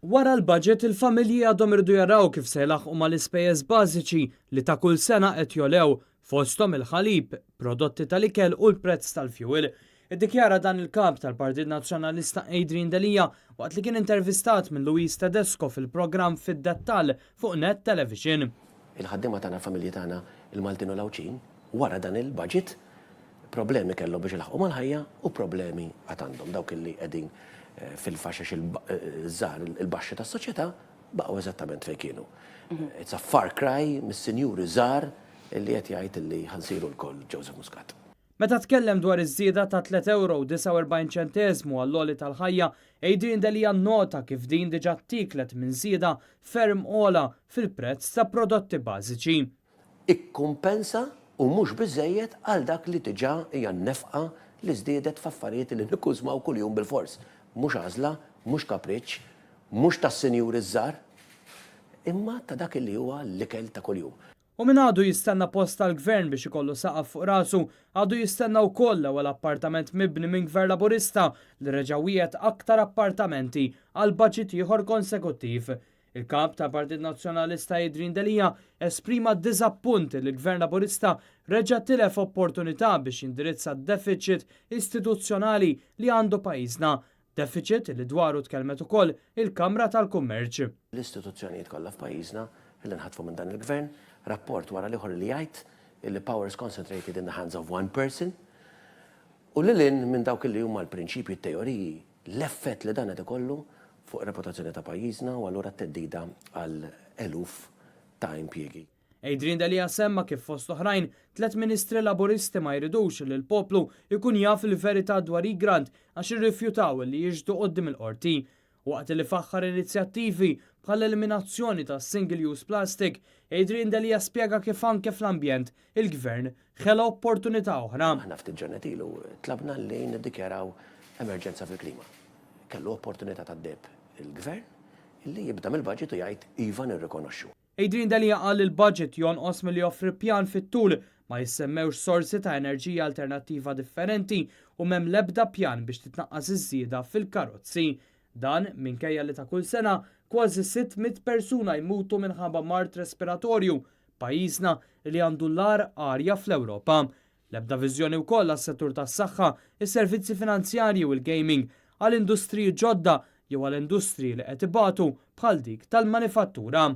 Wara l-budget il-familji għadhom irdu jaraw kif se jlaħqu mal-ispejjeż bażiċi li ta' kull sena qed jolew fosthom il-ħalib, prodotti tal-ikel u l-prezz tal-fjuwil. Iddikjara dan il-kap tal-Partit Nazzjonalista Adrian Delija waqt li kien intervistat minn Luis Tedesco fil-programm Fid-Dettall fuq Net Television. Il-ħaddiema tagħna familji tagħna il-Maltin u l-Awċin wara dan il-budget problemi kellhom biex ilaħqu mal-ħajja u problemi għad għandhom dawk illi qegħdin fil-faxex il-żar il-baxxi tas-soċjetà baqgħu eżattament fejn kienu. It's a far cry mis-sinjuri żgħar illi qed jgħid illi ħansiru lkoll Joseph Muscat. Meta tkellem dwar iż-żieda ta' €3.49 għall-oli tal-ħajja, Adrian Delija nnota kif din diġà tiklet minn żieda ferm ola fil-prezz ta' prodotti bażiċi. Ikkumpensa u mhux biżejjed għal dak li diġà hija nnefqa li żdiedet f'affarijiet li nikkużmaw kuljum bil-fors. Mhux għażla, mhux kapriċċ, mhux tas-sinjuri żgħar, imma ta' dak li huwa l-ikel ta' kuljum. U min għadu jistenna post tal-gvern biex ikollu saqaf fuq rasu, għadu jistenna wkoll l-ewwel appartament mibni minn gvern laburista li reġawiet aktar appartamenti għal baġit ieħor konsekuttiv. Il-kap ta' Partit Nazzjonalista Adrian Delija esprima d-diżappunt li l-gvern laburista reġa' tilef opportunità biex jindirizza d-deficit istituzzjonali li għandu pajjiżna. Deficit li dwaru tkellmet ukoll il-Kamra tal-Kummerċ. L-istituzzjonijiet kollha f'pajjiżna li nħatfu minn dan il-gvern rapport wara liħor li jgħid li power is concentrated in the hands of one person u lilin minn dawk li huma l-prinċipji t-teoriji l-effett li dan qed ikollu fuq reputazzjoni ta' pajjiżna u allura t-teddida għal eluf ta' impjiegi. Adrian Delija semma kif fost oħrajn 3 ministri laburisti ma jridux li l-poplu jkun jaf il-verità dwar Grant għax irrifjutaw li jiġdu qoddim il-qorti. Waqt li faħħar inizjattivi bħal eliminazzjoni ta' single-use plastic, Adrian Delija spjega kif anke fl-ambjent il-gvern ħela opportunità oħra. Aħna ftit ġranet ilu tlabna li niddikjaraw emerġenza fil-klima. Kellu opportunità tad-deb il-gvern illi jibda mill-budget u jgħid iva nirrikonoxxu. Adrian Delija qal il-budget jonqos milli joffri pjan fit-tul ma jissemmewx sorsi ta' enerġija alternattiva differenti u m'hemm l-ebda pjan biex titnaqqas iż-żieda fil-karozzi. Dan minkejja li ta' kull sena kważi 600 persuna jmutu minħabba mart respiratorju, pajjiżna li għandu l-ar arja fl-Ewropa. L-ebda viżjoni wkoll għas-settur tas-saħħa, is-servizzi finanzjarji u l-gaming għall-industriji ġodda jew għall-industriji li qed ibatu bħal dik tal-manifattura.